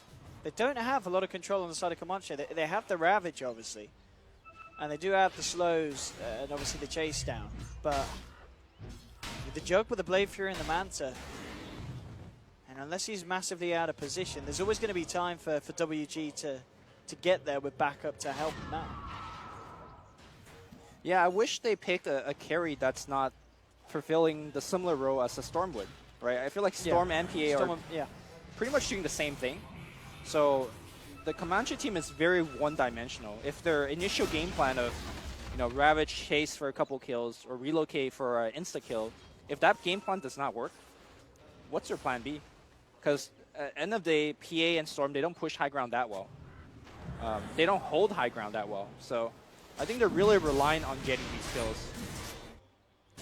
they don't have a lot of control on the side of Comanche. They have the Ravage, obviously. And they do have the slows and obviously the chase down. But with the Jug with the Blade Fury and the Manta, and unless he's massively out of position, there's always going to be time for WG to get there with backup to help him out. Yeah, I wish they picked a carry that's not fulfilling the similar role as a Stormwood, right? I feel like Storm and PA are pretty much doing the same thing. So the Comanche team is very one-dimensional. If their initial game plan of, Ravage chase for a couple kills or relocate for an insta-kill, if that game plan does not work, what's their plan B? Because at the end of the day, PA and Storm, they don't push high ground that well. They don't hold high ground that well. So I think they're really relying on getting these kills.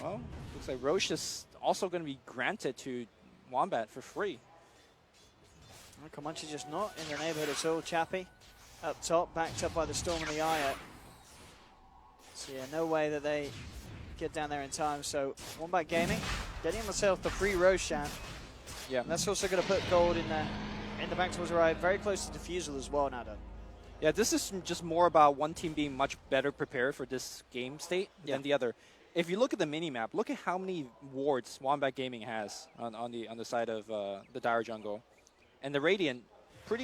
Well, looks like Roche is also going to be granted to Wombat for free. Comanche just not in the neighborhood at all. Chappie up top, backed up by the Storm and the Aya. So yeah, no way that they get down there in time. So Wombat Gaming getting themselves the free Roshan. Yeah, and that's also going to put gold in the back towards the right, very close to Diffusal as well, Nado. Yeah, this is just more about one team being much better prepared for this game state than the other. If you look at the mini-map, look at how many wards Wombat Gaming has on the side of the Dire Jungle. And the Radiant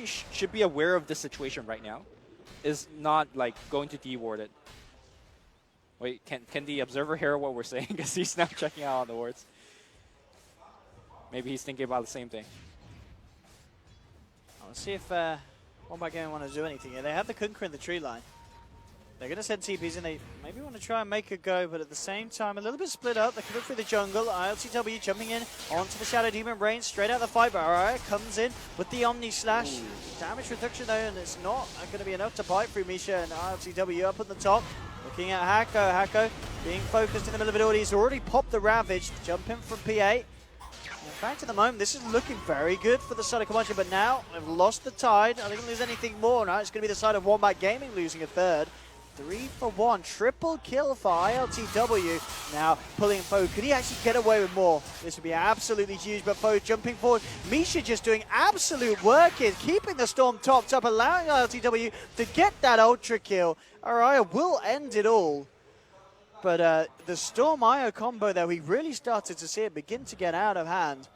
should be aware of this situation right now. Is not like going to de-ward it. Wait, can the observer hear what we're saying? Because he's now checking out on the words. Maybe he's thinking about the same thing. Let's see if Wombat Gaming want to do anything here. They have the Kunkka in the tree line. They're going to send TPs in. They maybe want to try and make a go, but at the same time, a little bit split up. They can look through the jungle. ILTW jumping in onto the Shadow Demon Brain, straight out the fight. But Araya comes in with the Omni Slash. Ooh. Damage reduction though, and it's not going to be enough to bite through Misha and ILTW up at the top. Looking at Hako. Hako being focused in the middle of it all. He's already popped the Ravage. Jump in from P8. In fact, at the moment, this is looking very good for the side of Comanche, but now they've lost the tide. I think lose anything more now. It's going to be the side of Wombat Gaming losing a third. 3 for 1, triple kill for ILTW. Now pulling Foe. Could he actually get away with more? This would be absolutely huge, but Foe jumping forward. Misha just doing absolute work here, keeping the Storm topped up, allowing ILTW to get that ultra kill. Araya will end it all. But the Storm IO combo there, we really started to see it begin to get out of hand.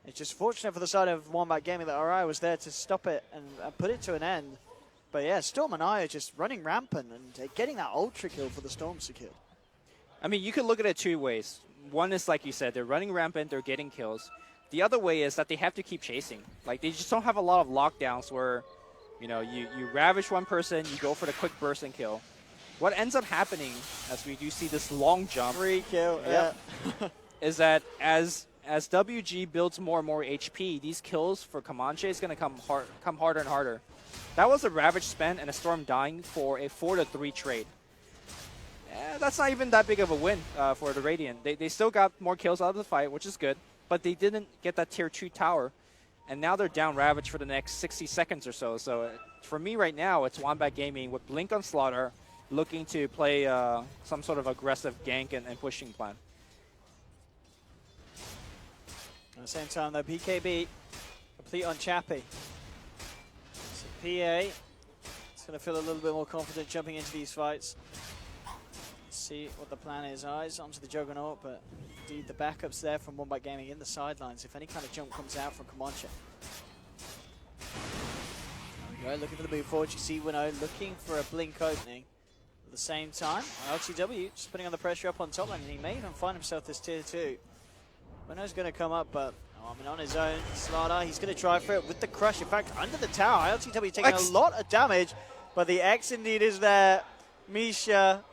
It's just fortunate for the side of Wombat Gaming that Araya was there to stop it and put it to an end. But yeah, Storm and I are just running rampant and getting that ultra kill for the Storm secured. I mean, you could look at it two ways. One is, like you said, they're running rampant, they're getting kills. The other way is that they have to keep chasing. Like, they just don't have a lot of lockdowns where, you know, you ravage one person, you go for the quick burst and kill. What ends up happening, as we do see this long jump, free kill, yeah. is that as WG builds more and more HP, these kills for Comanche is going to come harder and harder. That was a Ravage spend and a Storm dying for a 4-3 trade. That's not even that big of a win for the Radiant. They still got more kills out of the fight, which is good, but they didn't get that tier 2 tower. And now they're down Ravage for the next 60 seconds or so. So for me right now, it's Wombat Gaming with Blink on Slaughter, looking to play some sort of aggressive gank and pushing plan. At the same time, though, BKB complete on Chappie. So PA is going to feel a little bit more confident jumping into these fights. Let's see what the plan is. Eyes onto the Juggernaut, but indeed the backups there from Wombat Gaming in the sidelines if any kind of jump comes out from Comanche. There we go, looking for the move forward. You see Winnow looking for a blink opening. At the same time, LTW just putting on the pressure up on top lane, and he may even find himself this tier 2. Winnow's going to come up, but on his own. Slaughter, he's going to try for it with the crush. In fact, under the tower, LTW taking a lot of damage, but the X indeed is there. Misha,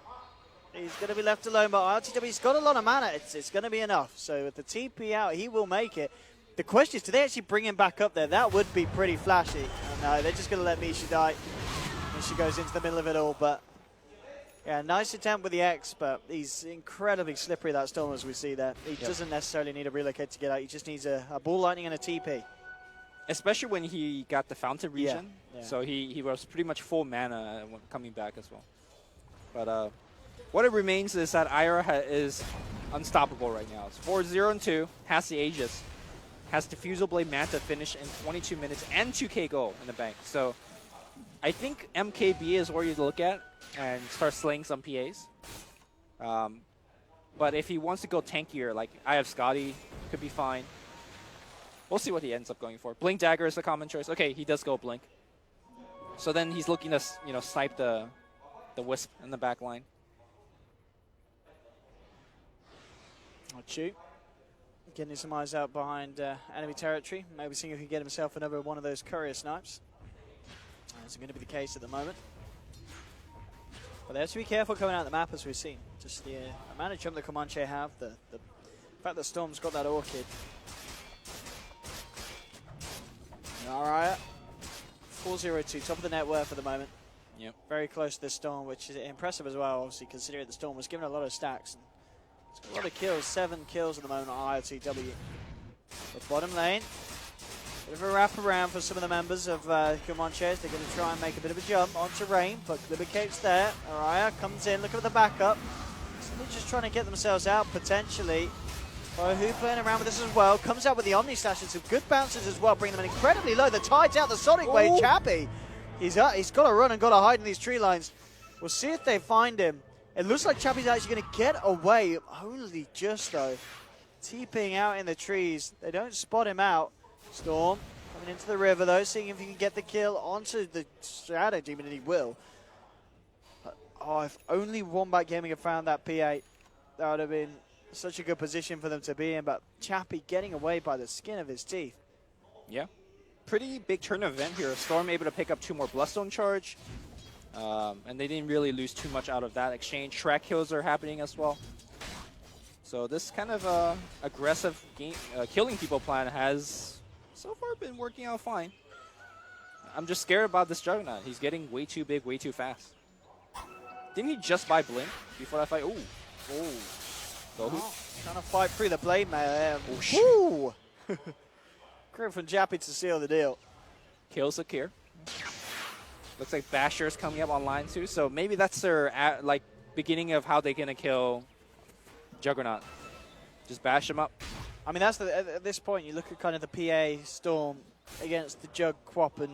he's going to be left alone, but LTW's got a lot of mana. It's going to be enough. So with the TP out, he will make it. The question is, do they actually bring him back up there? That would be pretty flashy. Oh, no, they're just going to let Misha die. Misha goes into the middle of it all, but yeah, nice attempt with the X, but he's incredibly slippery, that Storm, as we see there. He doesn't necessarily need a relocate to get out. He just needs a ball lightning and a TP. Especially when he got the Fountain Regen. Yeah. So he was pretty much full mana when coming back as well. But what it remains is that Ira is unstoppable right now. It's 4-0-2, has the Aegis, has Diffusal Blade Manta finish in 22 minutes, and 2k gold in the bank. So I think MKB is where you look at and start slaying some PAs. But if he wants to go tankier, like I have Scotty, could be fine. We'll see what he ends up going for. Blink Dagger is a common choice. Okay, he does go Blink. So then he's looking to, you know, snipe the Wisp in the back line. Chu getting some eyes out behind enemy territory. Maybe seeing if he can get himself another one of those courier snipes. That's going to be the case at the moment. But they have to be careful coming out of the map, as we've seen. Just the amount of jump that Comanche have, the fact that Storm's got that Orchid. Alright, 4-0-2, top of the net worth at the moment. Yep. Very close to this Storm, which is impressive as well, obviously, considering the Storm was given a lot of stacks. It's got a lot of kills, 7 kills at the moment on ILTW. But bottom lane, bit of a wraparound for some of the members of Comanche. They're going to try and make a bit of a jump onto Rain, but Libercate's there. Araya comes in, look at the backup. So they're just trying to get themselves out, potentially. Who playing around with this as well. Comes out with the Omni Slash and some good bounces as well, bringing them incredibly low. The tide's out the Sonic Wave. Chappie, he's got to run and got to hide in these tree lines. We'll see if they find him. It looks like Chappie's actually going to get away, only just though. TPing out in the trees. They don't spot him out. Storm coming into the river though, seeing if he can get the kill onto the Shadow Demon, and he will. But Oh, if only Wombat Gaming had found that P8, that would have been such a good position for them to be in. But Chappie getting away by the skin of his teeth. Yeah. Pretty big turn event here. Storm able to pick up 2 more Bloodstone charge. And they didn't really lose too much out of that exchange. Track kills are happening as well. So this kind of aggressive game, killing people plan has so far been working out fine. I'm just scared about this Juggernaut. He's getting way too big, way too fast. Didn't he just buy Blink before that fight? Ooh. Trying to fight through the blade mail. Ooh. Great from Chappie to seal the deal. Kills a Kier. Looks like Basher is coming up online too. So maybe that's their beginning of how they're gonna kill Juggernaut. Just bash him up. I mean, that's at this point you look at kind of the PA Storm against the Jug Quap, and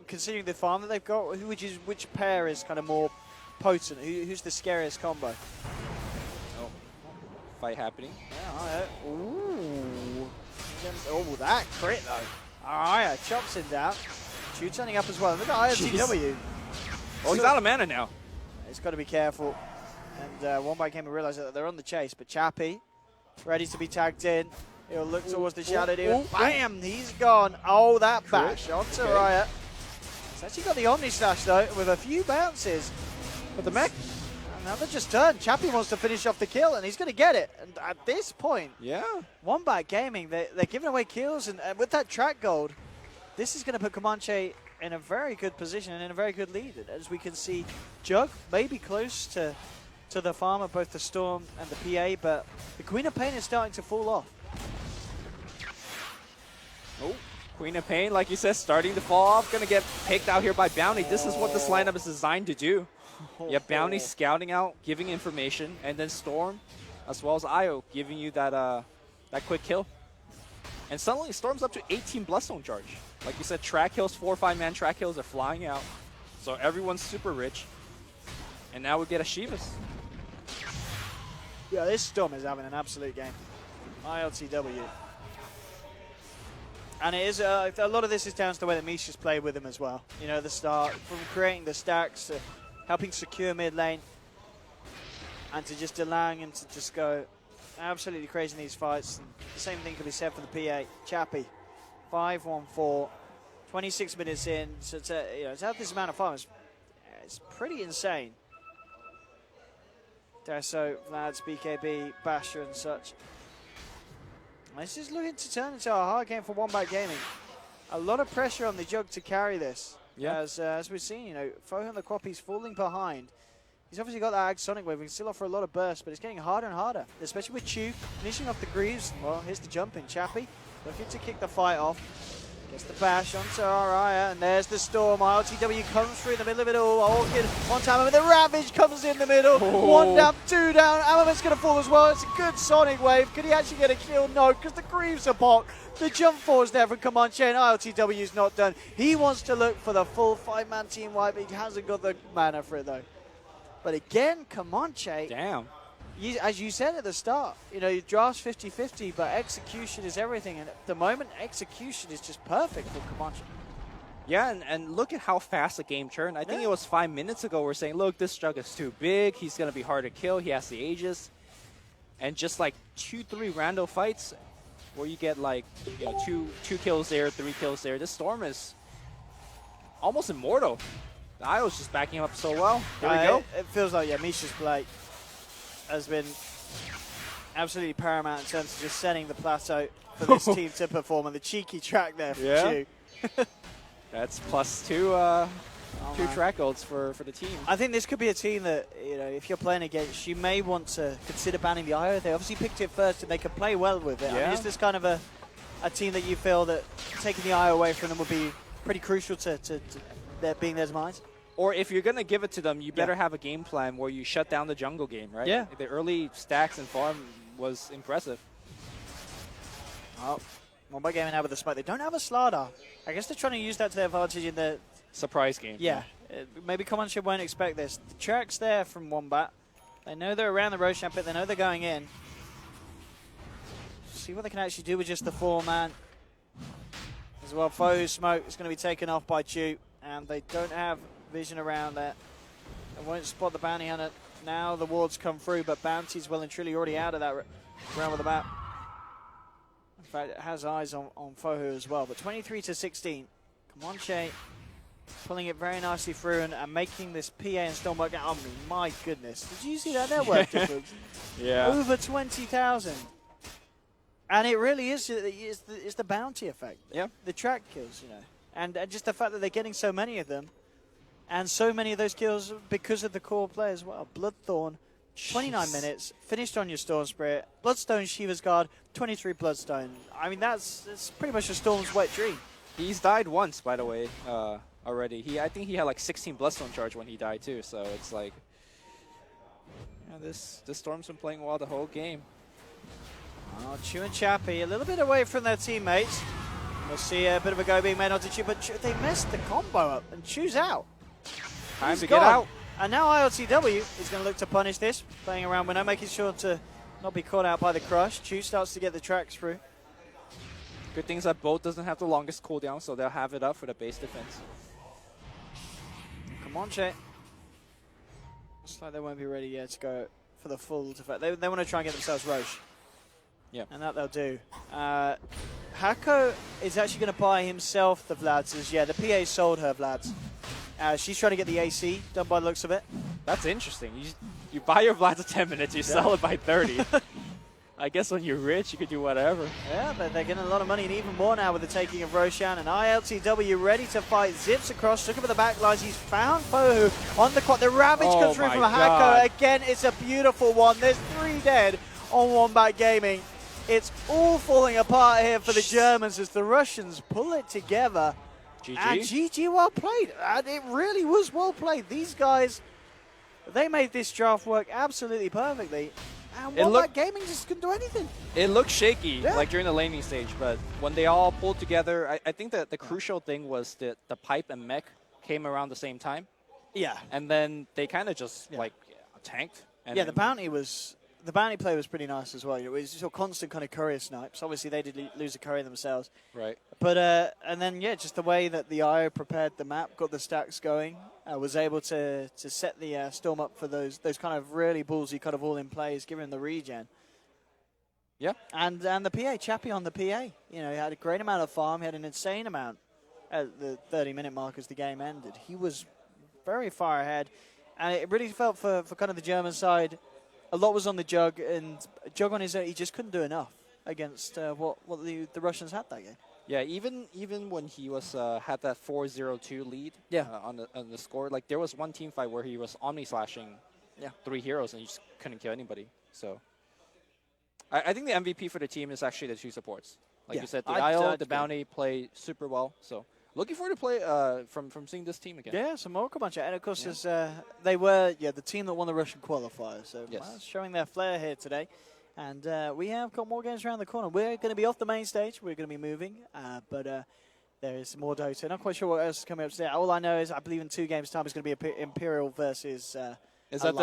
considering the farm that they've got, which pair is kind of more potent? Who's the scariest combo? Oh, fight happening. Yeah, ooh. Oh, that crit though. Aya chops him down. Chu turning up as well. Look at IOTW. Oh, he's out of mana now. He's got to be careful. And Wombat came and realized that they're on the chase. But Chappie, ready to be tagged in. He'll look towards the shadow deal. Bam! He's gone. Oh, that bash onto Riot. He's actually got the Omni Slash though, with a few bounces. But the mech, now they're just turned. Chappie wants to finish off the kill, and he's going to get it. And at this point, yeah, Wombat Gaming, they're giving away kills, and with that track gold, this is going to put Comanche in a very good position and in a very good lead. As we can see, Jug may be close to the farm of both the Storm and the PA, but the Queen of Pain is starting to fall off. Oh, Queen of Pain, like you said, starting to fall off. Going to get picked out here by Bounty. This is what this lineup is designed to do. Yeah, Bounty scouting out, giving information, and then Storm, as well as Io, giving you that quick kill. And suddenly Storm's up to 18 Bloodstone charge. Like you said, track kills, 4 or 5 man track kills are flying out. So everyone's super rich. And now we get a Shivas. Yeah, this Storm is having an absolute game. ILTW. And it is a lot of this is down to the way that Misha's played with him as well. You know, the start, from creating the stacks to helping secure mid lane, and to just allowing him to just go absolutely crazy in these fights. And the same thing could be said for the PA. Chappie, 5-1-4, 26 minutes in. So it's had this amount of fun. It's pretty insane. Deso, Vlads, BKB, Basher and such. This is looking to turn into a hard game for Wombat Gaming. A lot of pressure on the Jug to carry this. Yeah. As we've seen, you know, Fohan the Quappy's falling behind. He's obviously got that Ag Sonic Wave. He can still offer a lot of burst, but it's getting harder and harder, especially with Chu finishing off the Greaves. Well, here's the jump in. Chappie looking to kick the fight off. Gets the bash onto Araya, and there's the Storm. ILTW comes through in the middle of it all. Orchid on time, and the Ravage comes in the middle. Oh. 1 down, 2 down. Amament's going to fall as well. It's a good Sonic Wave. Could he actually get a kill? No, because the Greaves are blocked. The jump force there from Comanche, and ILTW's not done. He wants to look for the full 5-man team wipe. He hasn't got the mana for it, though. But again, Comanche. Damn. As you said at the start, you know, your draft's 50-50, but execution is everything. And at the moment, execution is just perfect for Comanche. Yeah, and look at how fast the game turned. I think it was 5 minutes ago we're saying, look, this Jug is too big. He's going to be hard to kill. He has the Aegis. And just like 2-3 rando fights where you get like, you know, two kills there, 3 kills there. This Storm is almost immortal. The Io's just backing him up so well. There we go. It feels like, yeah, Misha's play has been absolutely paramount in terms of just setting the plateau for this team to perform. And the cheeky track there for Chu. That's +2 track golds for the team. I think this could be a team that, you know, if you're playing against, you may want to consider banning the IO. They obviously picked it first and they could play well with it. Yeah. I mean, is this kind of a team that you feel that taking the IO away from them would be pretty crucial to their being their demise? Or if you're going to give it to them, you better have a game plan where you shut down the jungle game, right? Yeah. The early stacks and farm was impressive. Oh, Wombat Gaming now with the smoke. They don't have a Slardar. I guess they're trying to use that to their advantage in the surprise game. Yeah. Maybe Comanche won't expect this. The track's there from Wombat. They know they're around the Roshan pit. They know they're going in. See what they can actually do with just the 4-man. As well, Fohu's smoke is going to be taken off by Chu. And they don't have vision around that. They won't spot the bounty hunter. Now the wards come through, but Bounty's well and truly already out of that round with the map. In fact, it has eyes on Fohu as well. But 23-16. Comanche pulling it very nicely through and making this PA and Storm work out. I mean, my goodness. Did you see that network difference? Yeah. Over 20,000. And it really is it's the bounty effect. Yeah. The track kills, And just the fact that they're getting so many of them. And so many of those kills because of the core play as well. Bloodthorn, 29 minutes, finished on your Storm Spirit. Bloodstone, Shiva's Guard, 23 Bloodstone. I mean, that's pretty much a Storm's wet dream. He's died once, by the way, already. I think he had like 16 Bloodstone charge when he died too. So it's like, yeah, this Storm's been playing well the whole game. Oh, Chu and Chappie a little bit away from their teammates. We'll see a bit of a go being made onto Chu, but they messed the combo up and Chu's out. Time to get out. And now ILTW is going to look to punish this, playing around with no, making sure to not be caught out by the crush. Chu starts to get the tracks through. Good things that Bo doesn't have the longest cooldown, so they'll have it up for the base defense. Comanche. Looks like they won't be ready yet to go for the full defense. They want to try and get themselves Roche. Yeah. And that they'll do. Hako is actually going to buy himself the Vlads. Yeah, the PA sold her Vlads. She's trying to get the AC done by the looks of it. That's interesting. You buy your Vlads at 10 minutes, you sell it by 30. I guess when you're rich, you could do whatever. Yeah, but they're getting a lot of money and even more now with the taking of Roshan. And ILTW ready to fight. Zips across, looking for the back lines. He's found Fohu on the quad. The Ravage comes through from Hako. Again, it's a beautiful one. There's 3 dead on Wombat Gaming. It's all falling apart here for the Germans as the Russians pull it together. GG. And GG, well played. And it really was well played. These guys, they made this draft work absolutely perfectly. And Wombat Gaming just couldn't do anything. It looked shaky, like during the laning stage, but when they all pulled together, I think that the crucial thing was that the pipe and mech came around the same time. Yeah. And then they kind of just tanked. And yeah, the bounty play was pretty nice as well. It was just a constant kind of courier snipes. Obviously, they did lose a courier themselves. Right. But, and then, just the way that the IO prepared the map, got the stacks going, was able to set the Storm up for those kind of really ballsy kind of all-in plays, giving the regen. Yeah. And the PA, Chappie on the PA. He had a great amount of farm. He had an insane amount at the 30-minute mark as the game ended. He was very far ahead. And it really felt for kind of the German side, a lot was on the Jug, and Jug on his own, he just couldn't do enough against what the Russians had that game. Yeah, even when he was had that 4-0-2 lead on the score, like there was one team fight where he was omni-slashing 3 heroes and he just couldn't kill anybody. So I think the MVP for the team is actually the 2 supports. Like you said, the IO, the bounty play super well. So looking forward to play from seeing this team again. Yeah, some more Comanche. And of course, they were the team that won the Russian qualifiers. So showing their flair here today. And we have got more games around the corner. We're going to be off the main stage. We're going to be moving. But there is more Dota. Not quite sure what else is coming up today. All I know is I believe in 2 games' time it's going to be Imperial versus Is that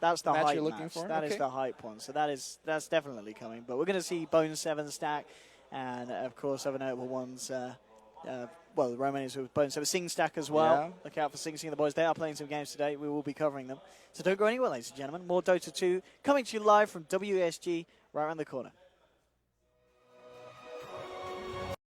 That's the match hype you're looking match. for? That is the hype one. So that's definitely coming. But we're going to see Bone 7 stack. And, of course, other notable ones. The Romanians with Bone 7. Sing stack as well. Yeah. Look out for Sing the boys. They are playing some games today. We will be covering them. So don't go anywhere, ladies and gentlemen. More Dota 2 coming to you live from WESG right around the corner.